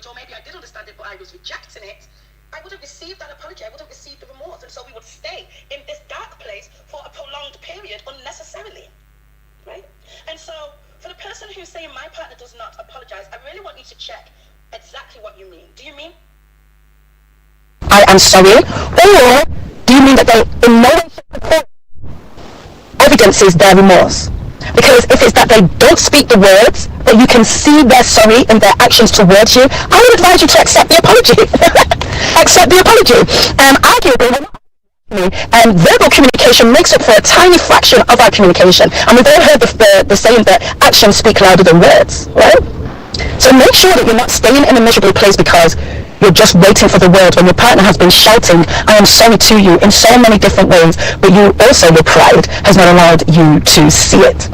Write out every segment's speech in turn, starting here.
language, or maybe I did understand it, but I was rejecting it, I would have received that apology, I would have received the remorse, and so we would stay in this dark place for a prolonged period unnecessarily, right? And so, for the person who's saying my partner does not apologize, I really want you to check exactly what you mean. Do you mean I am sorry, or do you mean that they in no way, shape, or form evidences their remorse? Because if it's that they don't speak the words, but you can see their sorry in their actions towards you, I would advise you to accept the apology. Accept the apology. Arguably, verbal communication makes up for a tiny fraction of our communication. And we've all heard the saying that actions speak louder than words, right? So make sure that you're not staying in a miserable place because you're just waiting for the word when your partner has been shouting, I am sorry to you in so many different ways, but you also, your pride has not allowed you to see it.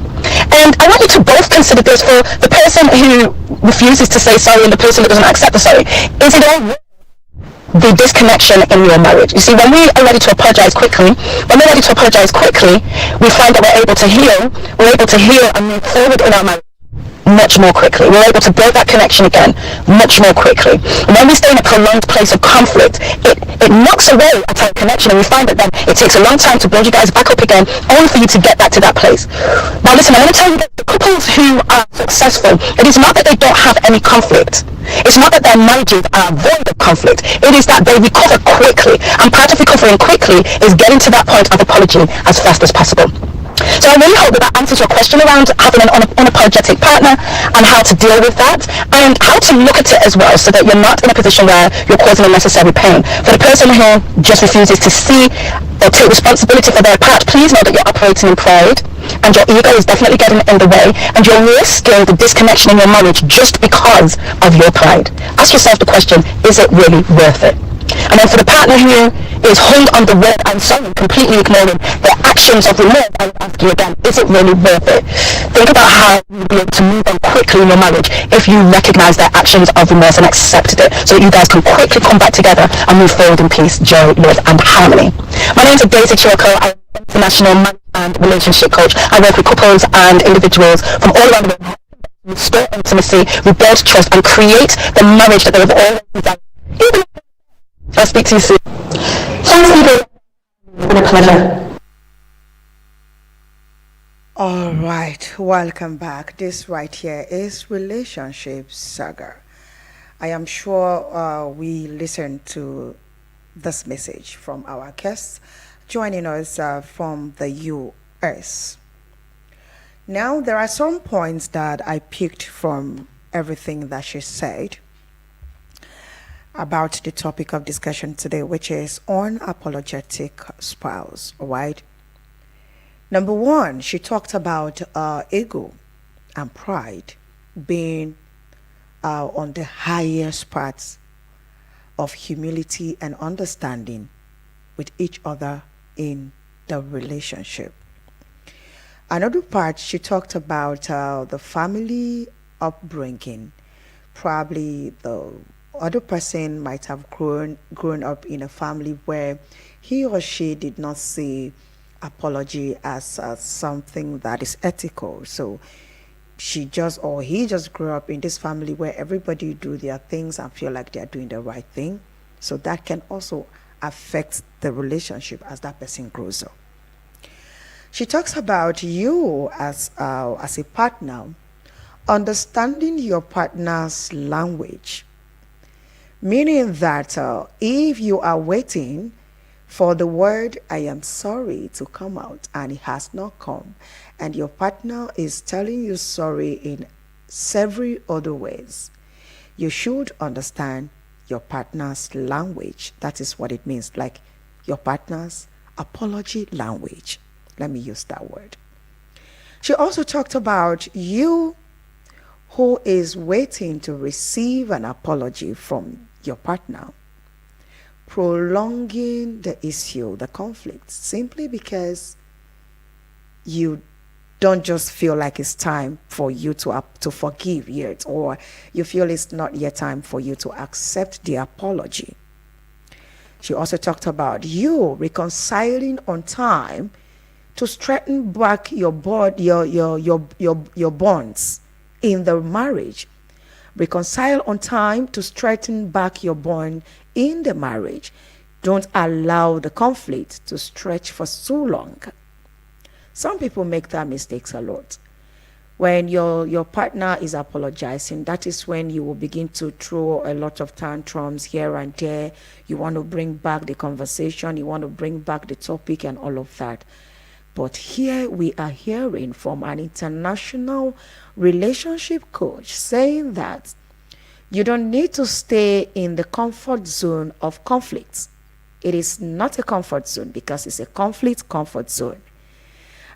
And I want you to both consider this for the person who refuses to say sorry and the person that doesn't accept the sorry. Is it all the disconnection in your marriage? You see, when we are ready to apologize quickly, we find that we're able to heal and move forward in our marriage much more quickly. We're able to build that connection again much more quickly. And when we stay in a prolonged place of conflict, it knocks away at our connection, and we find that then it takes a long time to build you guys back up again, only for you to get back to that place. Now listen, I'm going to tell you that the couples who are successful, it is not that they don't have any conflict. It's not that their marriages are void of conflict. It is that they recover quickly, and part of recovering quickly is getting to that point of apology as fast as possible. So I really hope that answers your question around having an unapologetic partner and how to deal with that, and how to look at it as well so that you're not in a position where you're causing unnecessary pain. For the person who just refuses to see or take responsibility for their part, please know that you're operating in pride and your ego is definitely getting in the way, and you're risking the disconnection in your marriage just because of your pride. Ask yourself the question, is it really worth it? And then for the partner who is hung on the word I'm sorry, completely ignoring the actions of the Lord, I would ask you again, is it really worth it? Think about how you'll be able to move on quickly in your marriage if you recognize their actions of remorse and accepted it, so that you guys can quickly come back together and move forward in peace, joy, love, and harmony. My name is Daisy Chiroko. I'm an international marriage and relationship coach. I work with couples and individuals from all around the world who restore intimacy, rebuild trust, and create the marriage that they have always desired. I'll speak to you soon. Thanks, Eva. It's been a pleasure. All right, welcome back. This right here is Relationship Saga. I am sure we listened to this message from our guests joining us from the US. Now, there are some points that I picked from everything that she said about the topic of discussion today, which is unapologetic spouse, right? Number one, she talked about ego and pride being on the highest parts of humility and understanding with each other in the relationship. Another part, she talked about the family upbringing. Probably the other person might have grown up in a family where he or she did not see apology as something that is ethical. So he just grew up in this family where everybody do their things and feel like they're doing the right thing. So that can also affect the relationship as that person grows up. She talks about you as a partner, understanding your partner's language. Meaning that if you are waiting for the word I am sorry to come out and it has not come, and your partner is telling you sorry in several other ways, you should understand your partner's language. That is what it means, like your partner's apology language. Let me use that word. She also talked about you who is waiting to receive an apology from your partner, prolonging the issue, the conflict, simply because you don't just feel like it's time for you to forgive yet, or you feel it's not yet time for you to accept the apology. She also talked about you reconciling on time to strengthen back your bonds in the marriage. Reconcile on time to strengthen back your bond in the marriage. Don't allow the conflict to stretch for so long. Some people make that mistakes a lot. When your partner is apologizing, that is when you will begin to throw a lot of tantrums here and there. You want to bring back the conversation, you want to bring back the topic and all of that. But here we are hearing from an international relationship coach saying that you don't need to stay in the comfort zone of conflicts. It is not a comfort zone because it's a conflict comfort zone.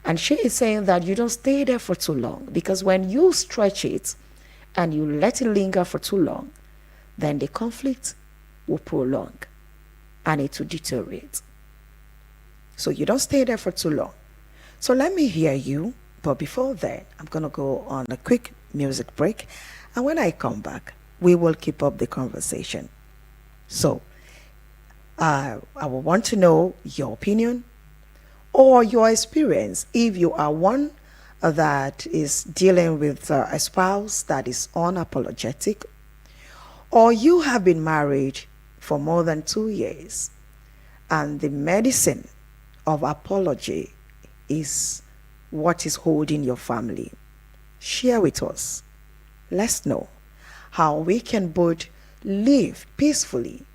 And she is saying that you don't stay there for too long, because when you stretch it and you let it linger for too long, then the conflict will prolong and it will deteriorate. So you don't stay there for too long. So let me hear you. But before that, I'm going to go on a quick music break. And when I come back, we will keep up the conversation. So I will want to know your opinion or your experience if you are one that is dealing with a spouse that is unapologetic, or you have been married for more than 2 years and the medicine of apology is what is holding your family. Share with us. Let's know how we can both live peacefully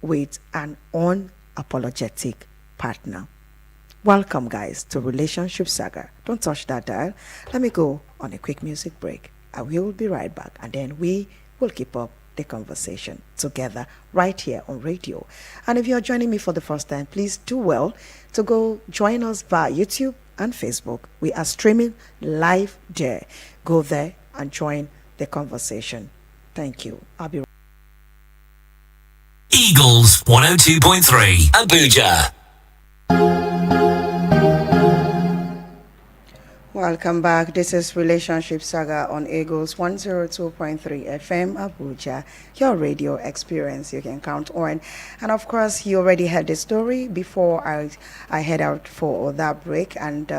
with an unapologetic partner. Welcome, guys, to Relationship Saga. Don't touch that dial. Let me go on a quick music break. I will be right back, and then we will keep up the conversation together right here on radio. And if you're joining me for the first time, please do well to go join us via YouTube and Facebook. We are streaming live there. Go there and join the conversation. Thank you. I'll be Eagles 102.3 Abuja. Welcome back. This is Relationship Saga on Eagles 102.3 FM Abuja, your radio experience you can count on. And of course, you already heard the story before I head out for that break. And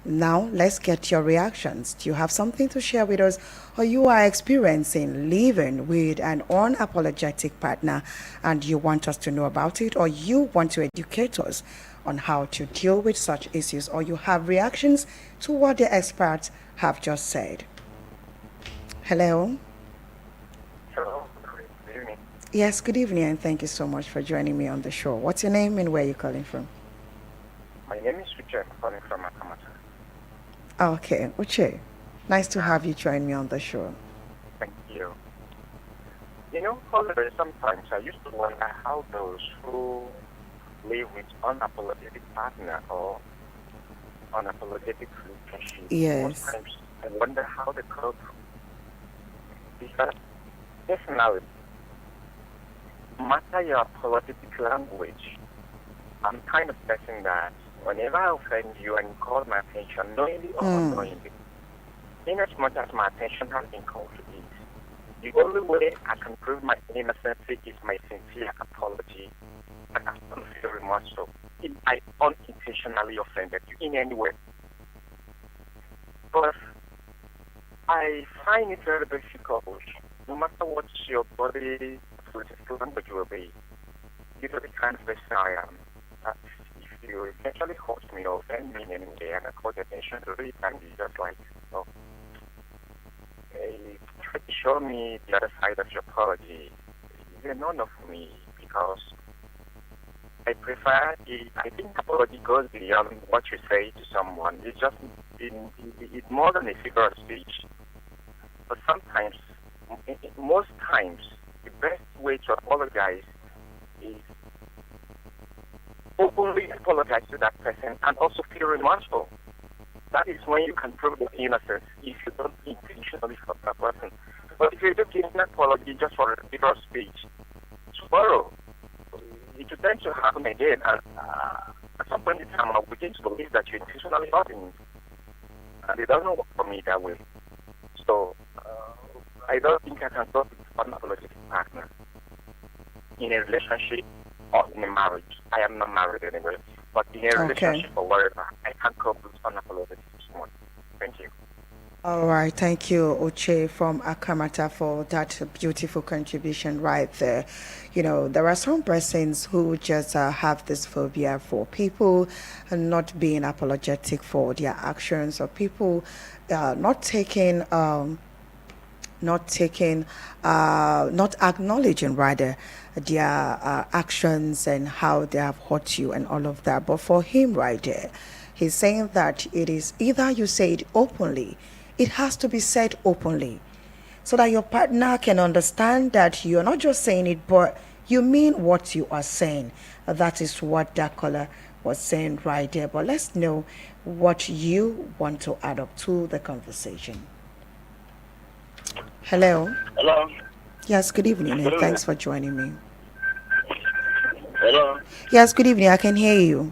now let's get your reactions. Do you have something to share with us, or you are experiencing living with an unapologetic partner and you want us to know about it, or you want to educate us on how to deal with such issues, or you have reactions to what the experts have just said? Hello. Hello. Good evening. Yes, good evening, and thank you so much for joining me on the show. What's your name and where are you calling from? My name is Richard. I'm calling from Akamata. Okay, Uche. Nice to have you join me on the show. Thank you. You know, Oliver, sometimes I used to wonder how those who live with unapologetic partner or unapologetic relationship. Yes. Most times I wonder how they cope. Because personally, no matter your apologetic language, I'm kind of person that whenever I offend you and you call my attention, knowingly or unknowingly, in as much as my attention has been called to it, the only way I can prove my innocence is my sincere apology. And I don't feel remorseful if I unintentionally offended you in any way. But I find it very difficult, no matter what your body language will be. You know the kind of person I am. That if you eventually hurt me or offend me in any way and I call attention to it, and you just like, oh, try to show me the other side of your apology. You're none of me, because I prefer, I think apology goes beyond what you say to someone. It's just, it's more than a figure of speech. But sometimes, most times, the best way to apologize is openly apologize to that person and also feel remorseful. That is when you can prove your innocence, if you don't intentionally hurt that person. But if you just give an apology just for a figure of speech, tomorrow, it will tend to happen again, and at some point in time, I'll begin to believe that you intentionally hurt me. And it doesn't work for me that way. So, I don't think I can talk with an unapologetic partner in a relationship or in a marriage. I am not married anyway, but in a relationship or whatever, I can't cope with unapologetic someone. Thank you. All right, thank you, Uche from Akamata, for that beautiful contribution right there. You know, there are some persons who just have this phobia for people not being apologetic for their actions, or people not taking not acknowledging rather their actions and how they have hurt you and all of that. But for him right there, he's saying that it is either you say it openly, it has to be said openly, so that your partner can understand that you're not just saying it, but you mean what you are saying. That is what that caller was saying right there. But let's know what you want to add up to the conversation. Hello. Hello. Yes, good evening, Good and evening. thanks for joining me. Hello. Yes, good evening. I can hear you.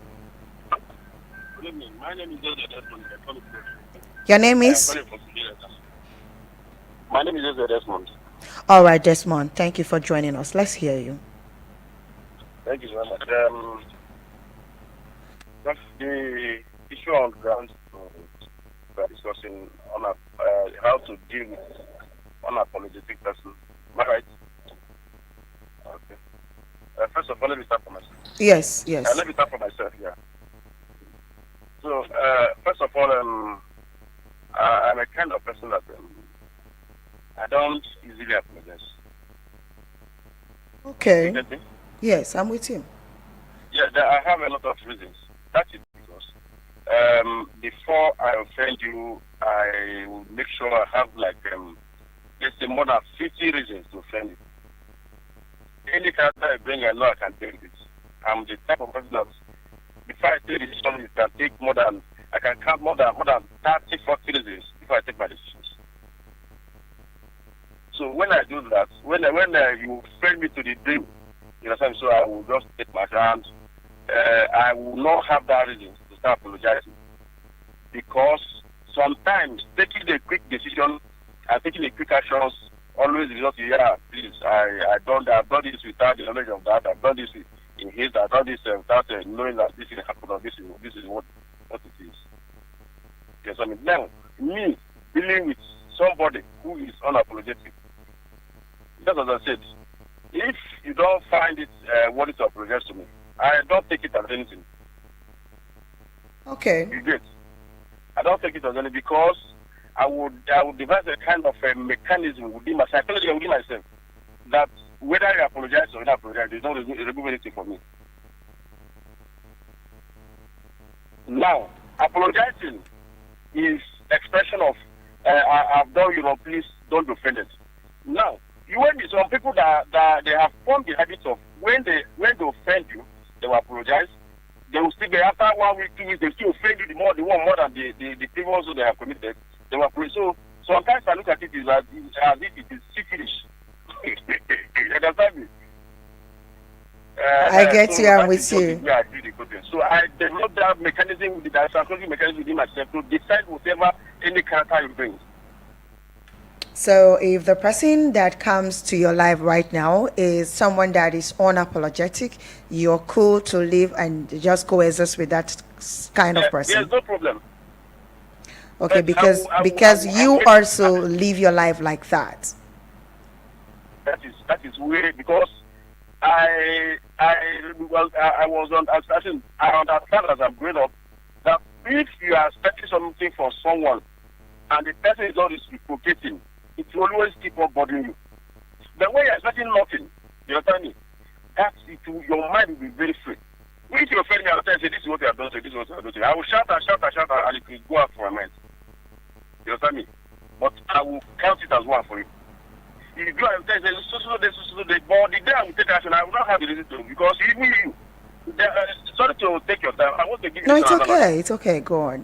Good evening. My name is Jose Desmond. Your name I'm is? calling from Nigeria. My name is Jose Desmond. All right, Desmond. Thank you for joining us. Let's hear you. Thank you so much. That's the issue on ground we are discussing on how to deal with unapologetic person. Am I right? Okay. First of all, let me start for myself. Yes, yes. Let me start for myself. Yeah. So first of all, I'm a kind of person that I don't easily apologize. Okay. You get me? Yes, I'm with you. Yeah, I have a lot of reasons. That is because before I offend you, I will make sure I have like let's say more than 50 reasons to offend you. Any character I bring, I know I can take it. I'm the type of person that before I take a decision, it can take more than I can count more than 30, 40 reasons before I take my decisions. So when I do that, when you offend me to the dream, you understand? So I will just take my hand. I will not have that reason to start apologizing, because sometimes taking a quick decision and taking a quick actions always results in, yeah, please, I've done this without the knowledge of that. I've done this in haste. I've done this without knowing that this will happen, or this is what it is. Yes, I mean, now me dealing with somebody who is unapologetic, just as I said, if you don't find it worthy to apologize to me, I don't take it as anything. Okay. You get? I don't take it as anything, because I would devise a kind of a mechanism within my psychology, within myself, that whether I apologize or not apologize, there's no remove anything for me. Now, apologizing is expression of I've done, please don't offend it. Now, some people that they have formed the habit of when they offend you, they will apologize. They will still be after 1 week, 2 weeks, they still offend you the one more than the previous they have committed. They will apologize. So sometimes I look at it as if it is syphilis. You understand me? I get you. I'm with you. So I developed that mechanism, that psychological mechanism within myself to decide whatever any character you bring. So if the person that comes to your life right now is someone that is unapologetic, you're cool to live and just coexist with that kind of person. There's no problem. Okay, because you also live your life like that. That is weird, because I understand as I'm growing up that if you are expecting something from someone and the person is not reciprocating, it will always keep on bothering you. But when you're expecting nothing, you understand me? Your mind will be very free. If you offend me, I'll tell you, this is what you have done, this is what you have done. I will shout, and it will go out from my mind. You understand me? But I will count it as one for you. If you go and tell me, but the day I will take action, I will not have the reason to, because even you, sorry to take your time, I want to give you No, it's okay. It's okay. Go on.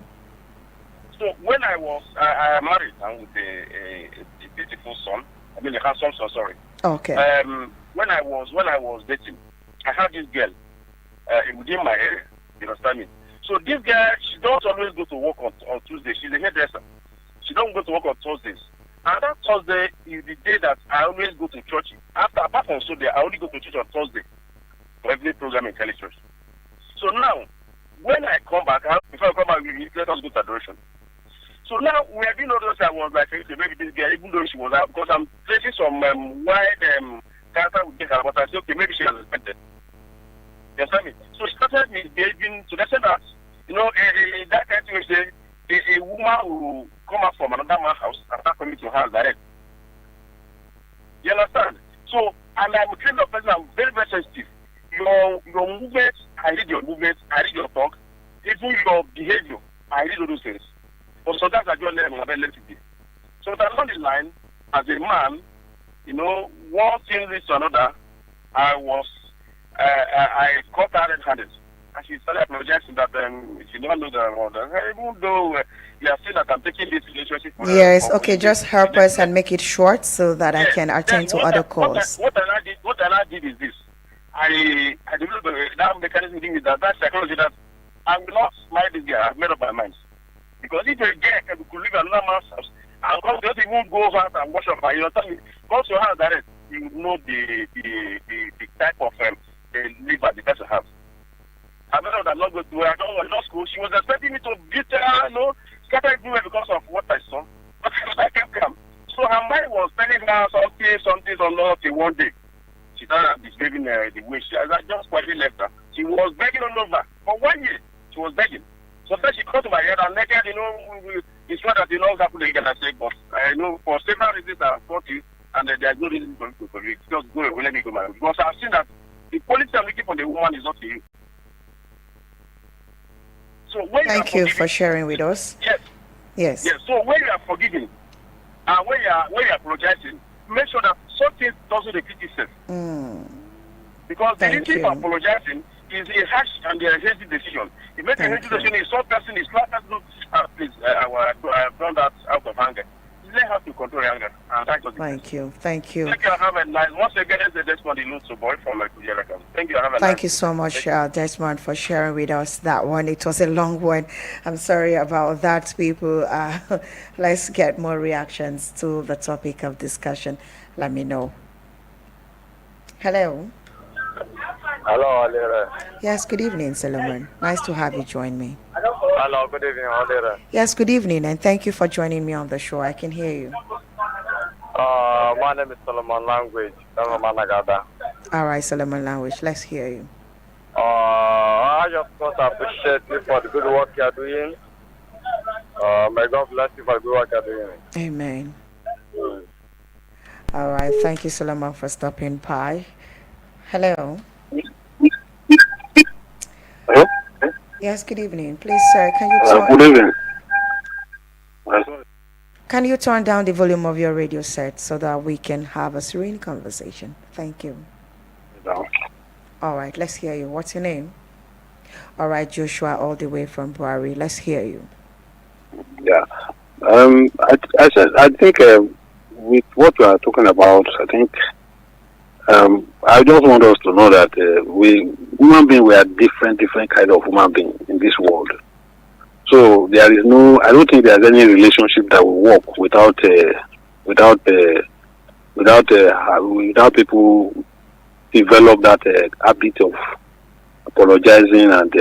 So when I am married and with a beautiful son, I mean a handsome son, sorry. Okay. When I was dating, I had this girl within my area. You understand me? So this girl, she don't always go to work on Tuesday. She's a hairdresser. She don't go to work on Thursdays. And that Thursday is the day that I always go to church. Apart from Sunday, I only go to church on Thursday for every program in Kelly Church. So now, when I come back, before I come back, let us go to adoration. So now we have been noticed I was tried cancer with her, but I said, okay, maybe she has respected. You understand me? So she started misbehaving to the extent that, that kind of thing, say, a woman will come out from another man's house and start coming to her direct. You understand? So, and I'm a kind of person, I'm very, very sensitive. Your movements, I read your movements, I read your talk, even your behavior, I read all those things. But sometimes I just let it be. So that along the line, as a man, one thing leads to another, I caught her red-handed. And she started apologizing that she don't know the mother. Even though you are saying that I'm taking this relationship for Yes, okay, just help us and make it short so that I can attend to other calls. What I did is this. I developed that mechanism thing is that psychology that I will not marry this girl. I've made up my mind. Because if a girl could live in another man's house and God doesn't even go out and wash up her, once your hands direct, you know the type of liver the person has. I don't know that not go to where I don't want law school. She was expecting me to beat her, scatter everywhere because of what I saw. But I kept calm. So her mind was telling her something or not one day. She started misbehaving the way she I just quietly left her. She was begging all over. For 1 year, she was begging. So then she called to my head and naked, it's not that what's happening again. I said, but I know for several reasons I fought you and there's no reason for you to forgive. Just go away, let me go marry. Because I've seen that the quality I'm looking for the woman is not for you. So when Thank you for sharing with us. Yes. So when you are forgiving and when you are apologizing, make sure that something doesn't repeat itself. Because the reason for apologizing is a harsh and a hasty decision. You make a hasty decision, is some person is not person. Please, I've done that out of anger. You don't have to control anger. And Thank you. Thank you. Have a nice. Once again, it's Desmond Iluso boy from Nigeria. Thank you. Have a Thank you so much, Desmond, for sharing with us that one. It was a long one. I'm sorry about that, people. Let's get more reactions to the topic of discussion. Let me know. Hello. Hello, Alira. Yes, good evening, Solomon. Nice to have you join me. Hello, good evening, Alira. Yes, good evening, and thank you for joining me on the show. I can hear you. My name is Solomon Language. I'm a Managada. All right, Solomon Language, let's hear you. I just want to appreciate you for the good work you are doing. May God bless you for the good work you are doing. Amen. All right, thank you, Solomon, for stopping by. Hello. Hello? Yes, good evening. Please, sir, can you turn... Good evening. Can you turn down the volume of your radio set so that we can have a serene conversation? Thank you. No. All right, let's hear you. What's your name? All right, Joshua, all the way from Buhari. Let's hear you. Yeah. I think with what you are talking about, I think I just want us to know that human beings, we are different kind of human beings in this world. So there is I don't think there's any relationship that will work without people develop that habit of apologizing and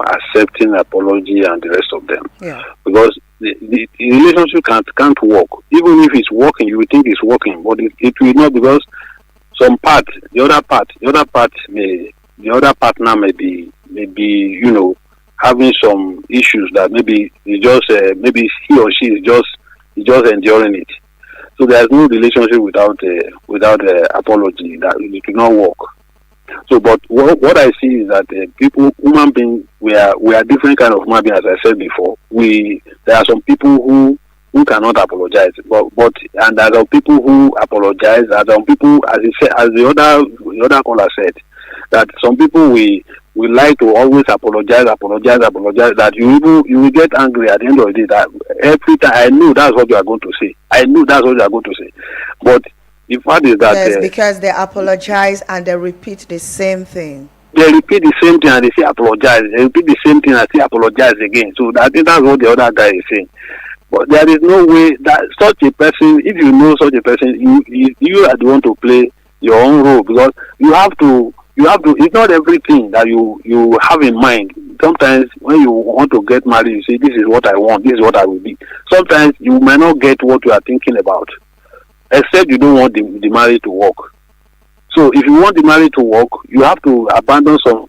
accepting apology and the rest of them. Yeah. Because the relationship can't work. Even if it's working, you will think it's working, but it will not, because the other partner may be having some issues that maybe he or she is just enduring it. So there's no relationship without apology. That it will not work. So, but what I see is that human beings, we are different kind of human beings. As I said before, there are some people who cannot apologize, and there are some people who apologize. There are some people, as the other caller said, that some people we like to always apologize. That you will get angry at the end of the day. That every time I know that's what you are going to say. But the fact is that yes, because they apologize and they repeat the same thing. They repeat the same thing and they say apologize. They repeat the same thing and say apologize again. So I think that's what the other guy is saying. But there is no way that such a person, if you know such a person, you are the one to play your own role, because you have to. It's not everything that you have in mind. Sometimes when you want to get married, you say, this is what I want, this is what I will be. Sometimes you may not get what you are thinking about. except you don't want the marriage to work. So if you want the marriage to work, you have to abandon some.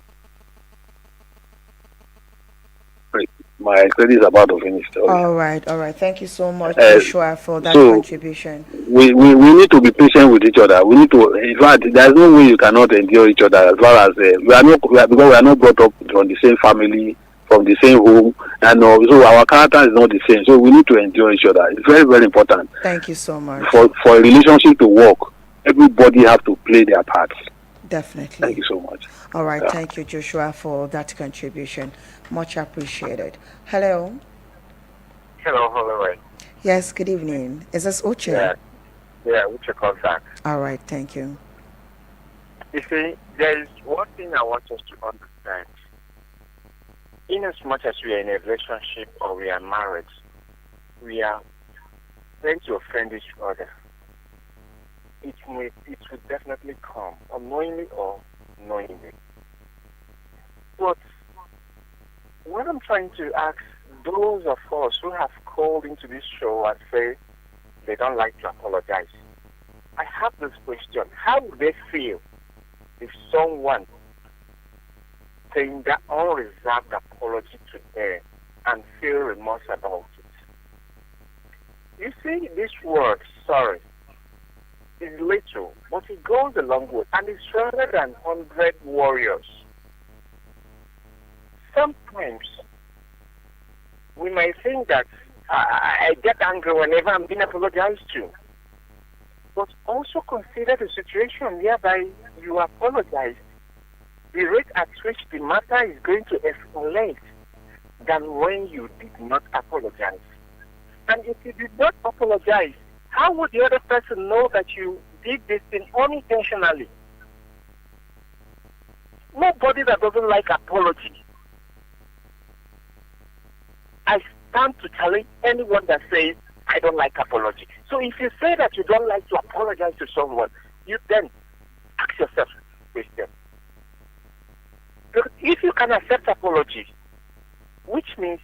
My credit is about to finish. Sorry. All right, all right. Thank you so much, Joshua, for that So contribution. we need to be patient with each other. We need to, in fact, there's no way you cannot endure each other as far as because we are not brought up from the same family, from the same home, and so our character is not the same. So we need to endure each other. It's very, very important. Thank you so much. For a relationship to work, everybody have to play their parts. Definitely. Thank you so much. All right, thank you, Joshua, for that contribution. Much appreciated. Hello. Hello, hello. Yes, good evening. Is this Uche? Yeah, with your contact. All right, thank you. You see, there is one thing I want us to understand. In as much as we are in a relationship or we are married, we are trying to offend each other. It will definitely come, unknowingly or knowingly. But what I'm trying to ask those of us who have called into this show and say they don't like to apologize, I have this question. How would they feel if someone saying that unreserved apology to them and feel remorse about it? You see, this word, sorry, is little, but it goes a long way, and it's stronger than 100 warriors. Sometimes we may think that I get angry whenever I'm being apologized to. But also consider the situation whereby you apologize. The rate at which the matter is going to escalate than when you did not apologize. And if you did not apologize, how would the other person know that you did this thing unintentionally? Nobody that doesn't like apology. I stand to challenge anyone that says, I don't like apology. So if you say that you don't like to apologize to someone, you then ask yourself a question. If you can accept apology, which means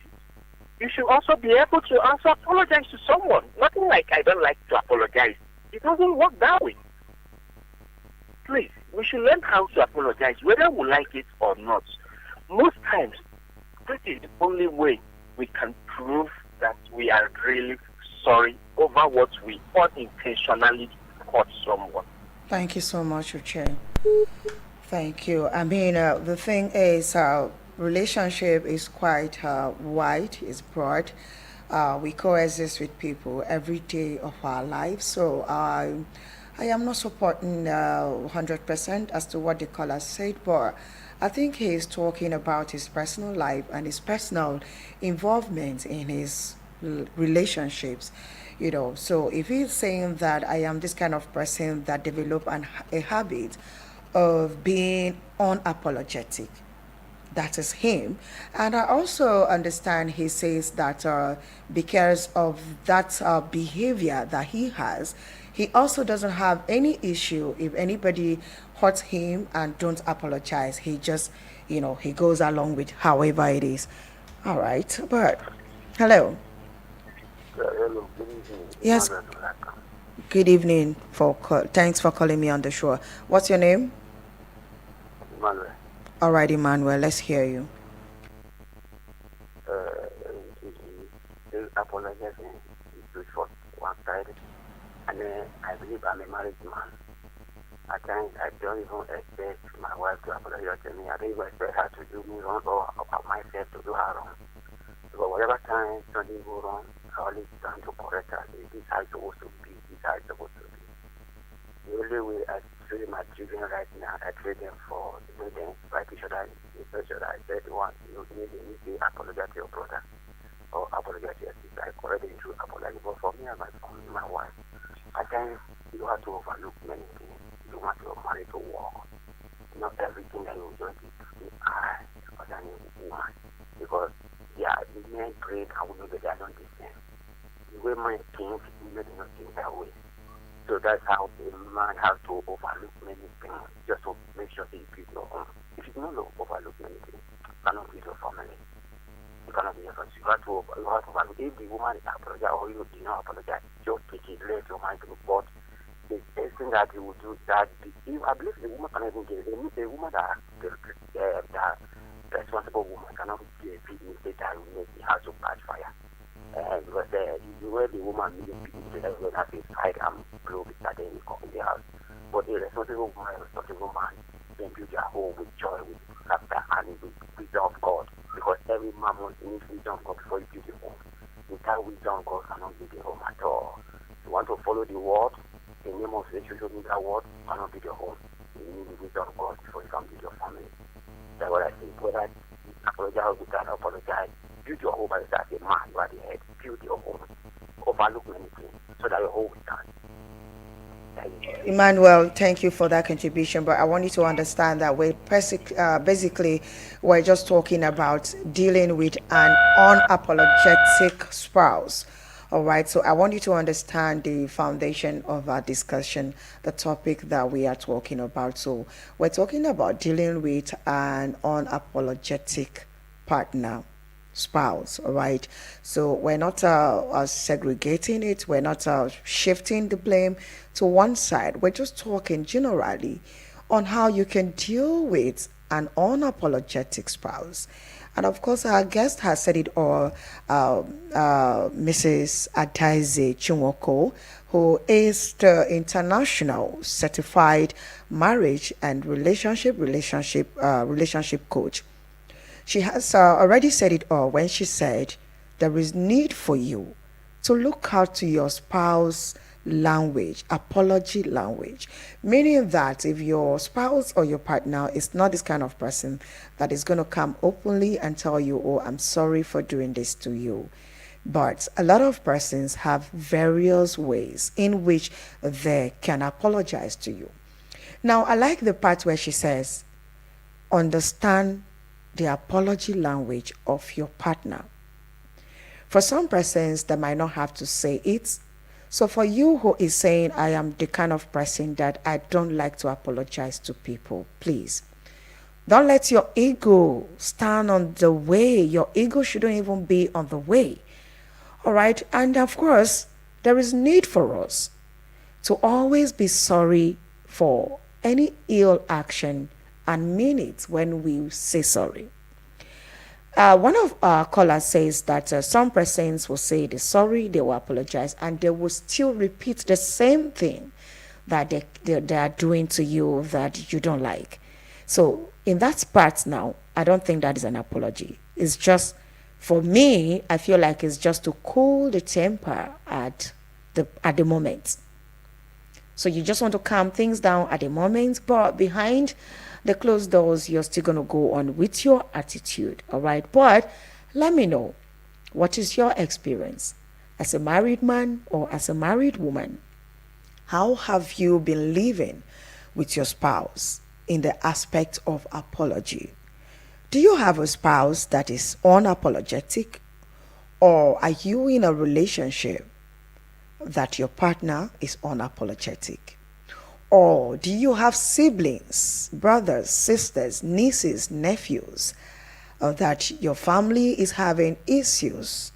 you should also be able to also apologize to someone. Nothing like I don't like to apologize. It doesn't work that way. Please, we should learn how to apologize, whether we like it or not. Most times, that is the only way we can prove that we are really sorry over what we unintentionally hurt someone. Thank you so much, Uche. Thank you. I mean, the thing is, relationship is quite wide, it's broad. We coexist with people every day of our lives. So I am not supporting 100% as to what the caller said, but I think he is talking about his personal life and his personal involvement in his relationships. So if he's saying that I am this kind of person that develop a habit of being unapologetic, that is him. And I also understand he says that because of that behavior that he has, he also doesn't have any issue if anybody hurts him and don't apologize. He just, he goes along with however it is. All right, but hello. Hello, good evening. Yes. Good evening. Thanks for calling me on the show. What's your name? Emmanuel. All right, Emmanuel. Let's hear you. Apologizing is for one side, and I believe I'm a married man. At times, I don't even expect my wife to apologize to me. I don't even expect her to do me wrong or myself to do her wrong. But whatever time something goes wrong, I always stand to correct her. This is how it's supposed to be. This is how it's supposed to be. The only way I treat my children right now, I treat them for them right each other. I said once, you need to apologize to your brother or apologize to your sister. I correct them through apology. But for me and my family, my wife, at times you have to overlook many things. You want your marriage to work. Not everything that you just do I or than a woman. Because men great and women they are not the same. The way men think, women do not think that way. So that's how a man has to overlook many things just to make sure that he builds your home. If you don't overlook many things, you cannot build your family. You cannot be your family. You have to overlook. If the woman is apologize or you do not apologize, just take it, let your mind go. But the best thing that he would do that I believe the woman can even give a woman that that responsible woman cannot be a big mistake that will make the house of bad fire. Because the way the woman meeting people to everyone has his hide and blow started in the house. But a responsible woman, a responsible man, can build their home with joy, with laughter, and with wisdom of God. Because every man needs wisdom of God before you build your home. Without wisdom, God cannot build your home at all. You want to follow the word, the name of the social media word, cannot build your home. You need the wisdom of God before you can build your family. That's what I think. Whether you apologize or you can't apologize, build your home as a man, you are the head. Build your home. Overlook many things so that your home will stand. Emmanuel, thank you for that contribution. But I want you to understand that basically we're just talking about dealing with an unapologetic spouse. All right. So I want you to understand the foundation of our discussion, the topic that we are talking about. So we're talking about dealing with an unapologetic partner, spouse. All right. So we're not segregating it, we're not shifting the blame to one side. We're just talking generally on how you can deal with an unapologetic spouse. And of course, our guest has said it all, Mrs. Adaize Chinwoko, who is the international certified marriage and relationship coach. She has already said it all when she said there is need for you to look out to your spouse language, apology language, meaning that if your spouse or your partner is not this kind of person that is going to come openly and tell you, oh, I'm sorry for doing this to you. But a lot of persons have various ways in which they can apologize to you. Now, I like the part where she says, understand the apology language of your partner. For some persons, they might not have to say it. So for you who is saying, I am the kind of person that I don't like to apologize to people, please, don't let your ego stand on the way. Your ego shouldn't even be on the way. All right. And of course, there is need for us to always be sorry for any ill action and mean it when we say sorry. One of our callers says that some persons will say they're sorry, they will apologize, and they will still repeat the same thing that they are doing to you that you don't like. So in that part now, I don't think that is an apology. It's just, for me, I feel like it's just to cool the temper at the moment. So you just want to calm things down at the moment, but behind the closed doors, you're still going to go on with your attitude. All right. But let me know, what is your experience as a married man or as a married woman? How have you been living with your spouse in the aspect of apology? Do you have a spouse that is unapologetic, or are you in a relationship that your partner is unapologetic? Or do you have siblings, brothers, sisters, nieces, nephews, that your family is having issues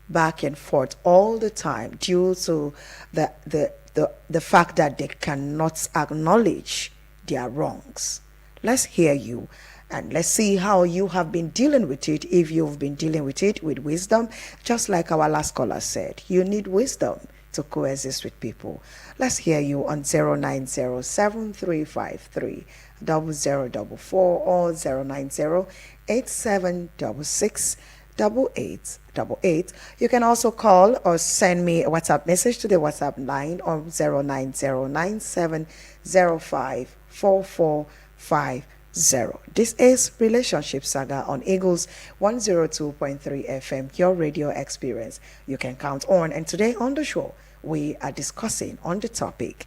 back and forth all the time due to the fact that they cannot acknowledge their wrongs? Let's hear you. And let's see how you have been dealing with it. If you've been dealing with it with wisdom, just like our last caller said, you need wisdom to coexist with people. Let's hear you on 09073530044 or 09087668888. You can also call or send me a WhatsApp message to the WhatsApp line on 09097054450. This is Relationship Saga on Eagles 102.3 FM, your radio experience you can count on. And today on the show, we are discussing on the topic,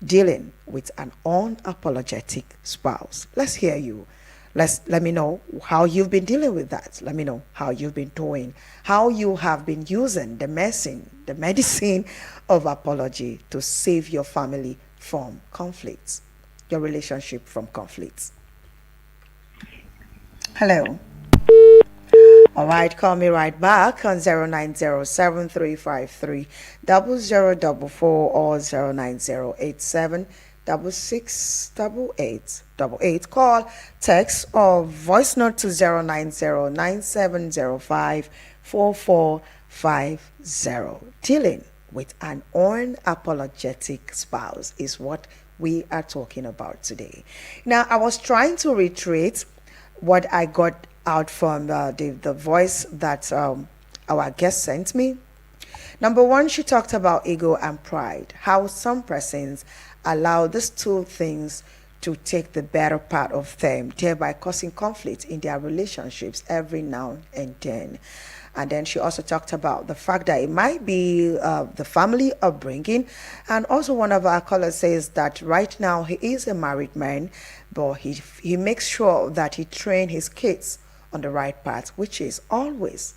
dealing with an unapologetic spouse. Let's hear you. Let me know how you've been dealing with that. Let me know how you've been doing, how you have been using the medicine of apology to save your family from conflicts, your relationship from conflicts. Hello. All right, call me right back on 09073530044 or 09087668888. Call, text, or voice note to 09097054450. Dealing with an unapologetic spouse is what we are talking about today. Now, I was trying to reiterate what I got out from the voice that our guest sent me. Number one, she talked about ego and pride, how some persons allow these two things to take the better part of them, thereby causing conflict in their relationships every now and then. And then she also talked about the fact that it might be the family upbringing. And also one of our callers says that right now he is a married man, but he makes sure that he train his kids on the right path, which is always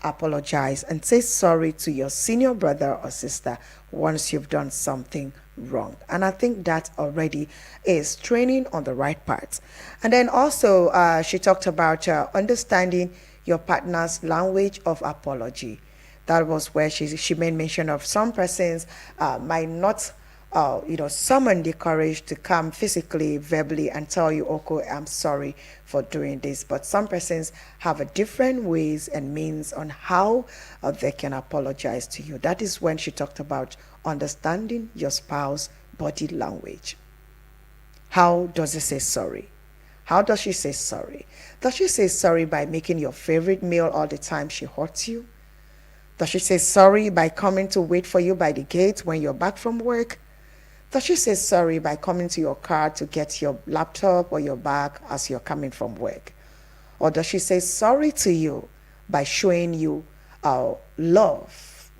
apologize and say sorry to your senior brother or sister once you've done something wrong. And I think that already is training on the right path. And then also she talked about understanding your partner's language of apology. That was where she made mention of some persons might not summon the courage to come physically, verbally, and tell you, okay, I'm sorry for doing this. But some persons have a different ways and means on how they can apologize to you. That is when she talked about understanding your spouse's body language. How does it say sorry? How does she say sorry? Does she say sorry by making your favorite meal all the time she hurts you? Does she say sorry by coming to wait for you by the gate when you're back from work? Does she say sorry by coming to your car to get your laptop or your bag as you're coming from work? Or does she say sorry to you by showing you love,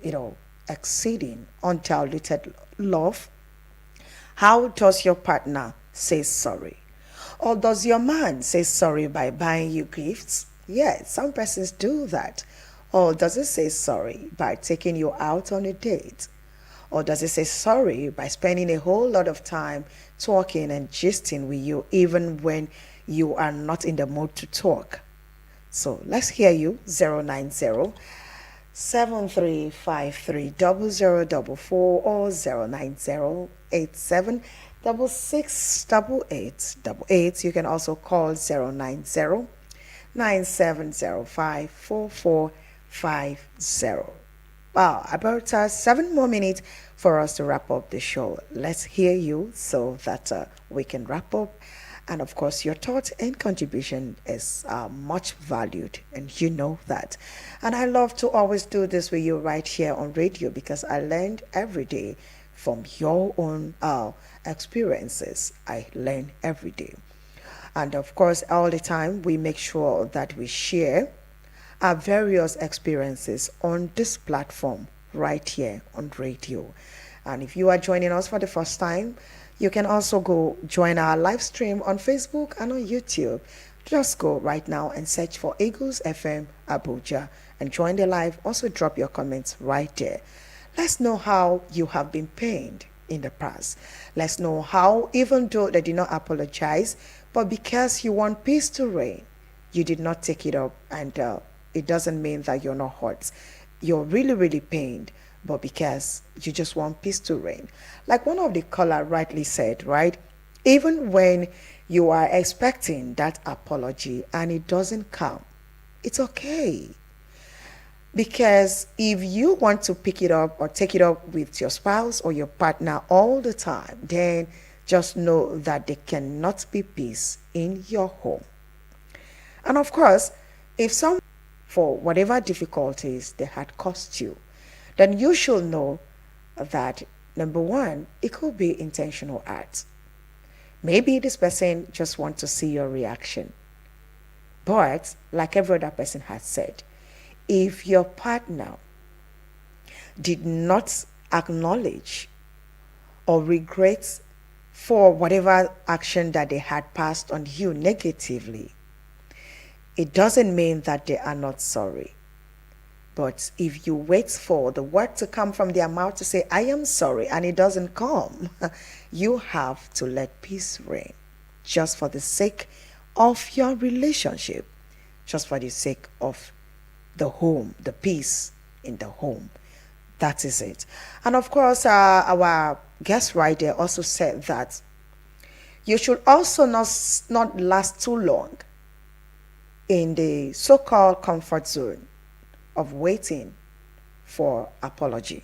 exceeding undiluted love? How does your partner say sorry? Or does your man say sorry by buying you gifts? Yes, some persons do that. Or does it say sorry by taking you out on a date? Or does it say sorry by spending a whole lot of time talking and gisting with you even when you are not in the mood to talk? So let's hear you. 090 7353 0044 or 090 87668888. You can also call 090 9705 4450. Wow, about 7 more minutes for us to wrap up the show. Let's hear you so that we can wrap up. And of course, your thoughts and contribution is much valued, and you know that. And I love to always do this with you right here on radio because I learned every day from your own experiences. I learn every day. And of course, all the time, we make sure that we share our various experiences on this platform right here on radio. And if you are joining us for the first time, you can also go join our live stream on Facebook and on YouTube. Just go right now and search for Eagles FM Abuja and join the live. Also drop your comments right there. Let's know how you have been pained in the past. Let's know how, even though they did not apologize, but because you want peace to reign, you did not take it up, and it doesn't mean that you're not hurt. You're really, really pained, but because you just want peace to reign. Like one of the caller rightly said, right? Even when you are expecting that apology and it doesn't come, it's okay. Because if you want to pick it up or take it up with your spouse or your partner all the time, then just know that there cannot be peace in your home. And of course, if someone, for whatever difficulties they had caused you, then you should know that, number one, it could be intentional acts. Maybe this person just wants to see your reaction. But, like every other person has said, if your partner did not acknowledge or regret for whatever action that they had passed on you negatively, it doesn't mean that they are not sorry. But if you wait for the word to come from their mouth to say, I am sorry, and it doesn't come, you have to let peace reign, just for the sake of your relationship, just for the sake of the home, the peace in the home. That is it. And of course, our guest right there also said that you should also not last too long in the so-called comfort zone of waiting for apology.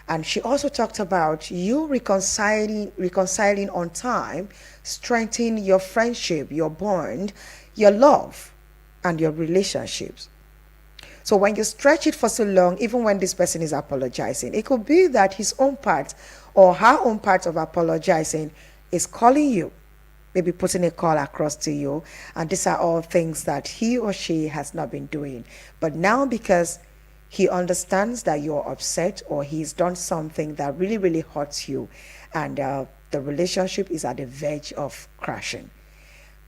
And she also talked about you reconciling on time, strengthening your friendship, your bond, your love, and your relationships. So when you stretch it for so long, even when this person is apologizing, it could be that his own part or her own part of apologizing is calling you, maybe putting a call across to you. And these are all things that he or she has not been doing. But now, because he understands that you're upset or he's done something that really, really hurts you, and the relationship is at the verge of crashing.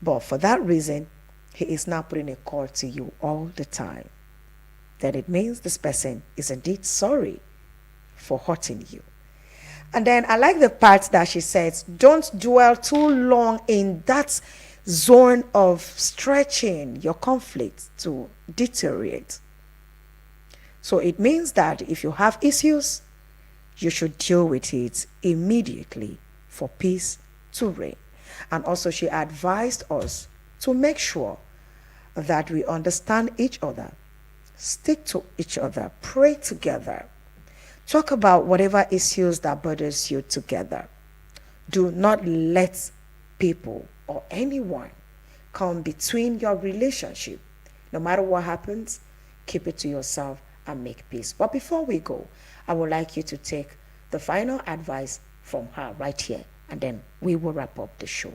But for that reason, he is now putting a call to you all the time. Then it means this person is indeed sorry for hurting you. And then I like the part that she says, don't dwell too long in that zone of stretching your conflict to deteriorate. So it means that if you have issues, you should deal with it immediately for peace to reign. And also she advised us to make sure that we understand each other, stick to each other, pray together, talk about whatever issues that bothers you together. Do not let people or anyone come between your relationship. No matter what happens, keep it to yourself and make peace. But before we go, I would like you to take the final advice from her right here, and then we will wrap up the show.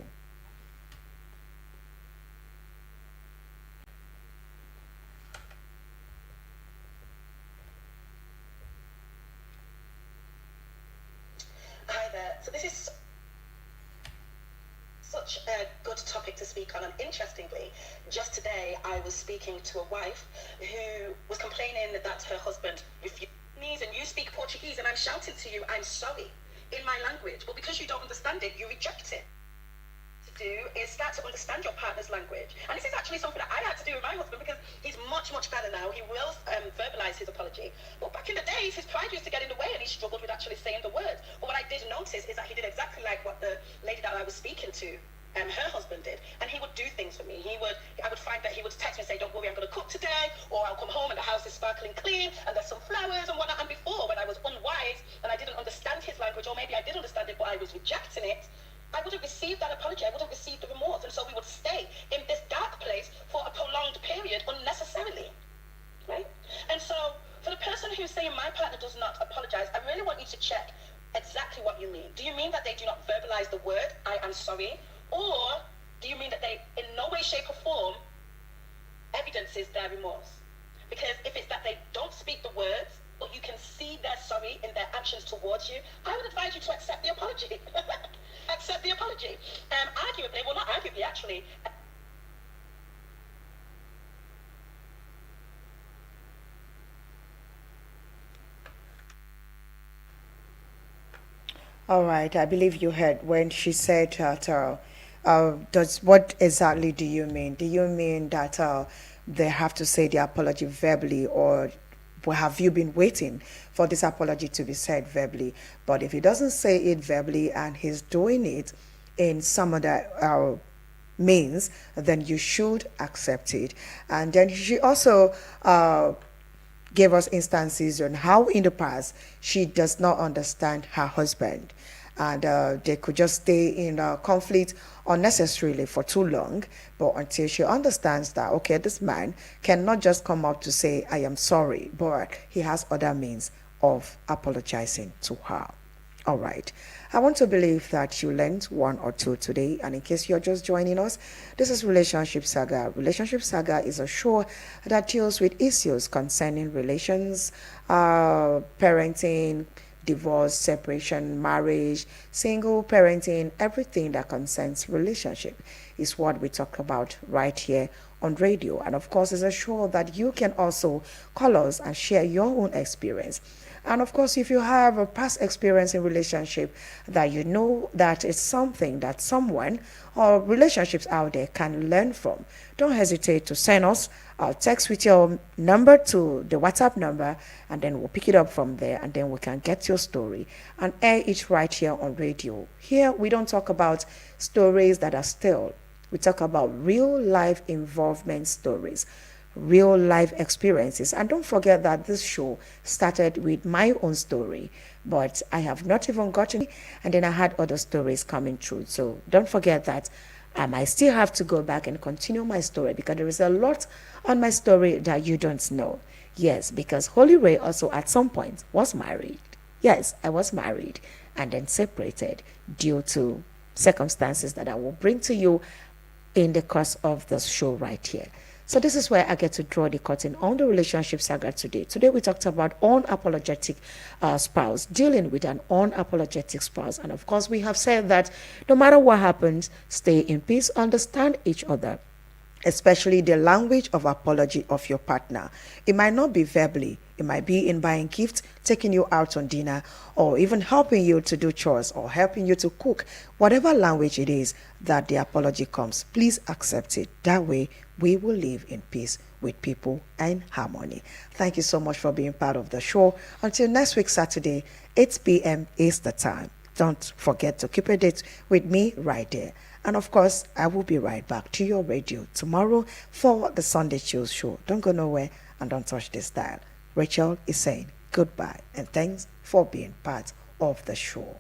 Hi there. So this is such a good topic to speak on, and interestingly, just today I was speaking to a wife who was complaining that her husband refused and you speak Portuguese and I'm shouting to you, I'm sorry, in my language, but because you don't understand it, you reject it. Do is start to understand your partner's language, and this is actually something that I had to do with my husband because he's much better now. He will verbalize his apology, but back in the days his pride used to get in the way and he struggled with actually saying the words. But what I did notice is that he did exactly like what the lady that I was speaking to, her husband did, and he would do things for me. I would find that he would text me and say, don't worry, I'm going to cook today, or I'll come home and the house is sparkling clean and there's some flowers and whatnot. And before, when I was unwise and I didn't understand his language, or maybe I did understand it but I was rejecting it, I would have received that apology, I would have received the remorse, and so we would stay in this dark place for a prolonged period unnecessarily, right? And so, for the person who's saying my partner does not apologize, I really want you to check exactly what you mean. Do you mean that they do not verbalize the word, I am sorry, or do you mean that they, in no way, shape or form, evidences their remorse? Because if it's that they don't speak the words, but you can see they're sorry in their actions towards you, I would advise you to accept the apology. Accept the apology. Arguably, well, not arguably, actually. All right, I believe you heard when she said that, what exactly do you mean? Do you mean that they have to say the apology verbally, or have you been waiting for this apology to be said verbally? But if he doesn't say it verbally and he's doing it in some other means, then you should accept it. And then she also gave us instances on how in the past she does not understand her husband, and they could just stay in conflict unnecessarily for too long, but until she understands that, okay, this man cannot just come up to say I am sorry, but he has other means of apologizing to her. All right, I want to believe that you learned one or two today, and in case you're just joining us, this is Relationship Saga. Relationship Saga is a show that deals with issues concerning relations, parenting, divorce, separation, marriage, single parenting, everything that concerns relationship is what we talk about right here on radio. And of course, it's a show that you can also call us and share your own experience. And of course, if you have a past experience in relationship that you know that it's something that someone or relationships out there can learn from, don't hesitate to send us a text with your number to the WhatsApp number, and then we'll pick it up from there, and then we can get your story and air it right here on radio. Here, we don't talk about stories that are still. We talk about real life involvement stories, real life experiences. And don't forget that this show started with my own story, but I have not even gotten it, and then I had other stories coming through. So don't forget that I might still have to go back and continue my story, because there is a lot on my story that you don't know. Yes, because Holy Ray also at some point was married. Yes, I was married and then separated due to circumstances that I will bring to you in the course of the show right here. So this is where I get to draw the curtain on the relationship saga today. Today we talked about unapologetic spouse, dealing with an unapologetic spouse. And of course, we have said that no matter what happens, stay in peace, understand each other, especially the language of apology of your partner. It might not be verbally. It might be in buying gifts, taking you out on dinner, or even helping you to do chores or helping you to cook. Whatever language it is that the apology comes, please accept it. That way, we will live in peace with people and harmony. Thank you so much for being part of the show. Until next week, Saturday, 8 p.m. is the time. Don't forget to keep a date with me right there. And of course, I will be right back to your radio tomorrow for the Sunday Chills show. Don't go nowhere and don't touch this dial. Rachel is saying goodbye and thanks for being part of the show.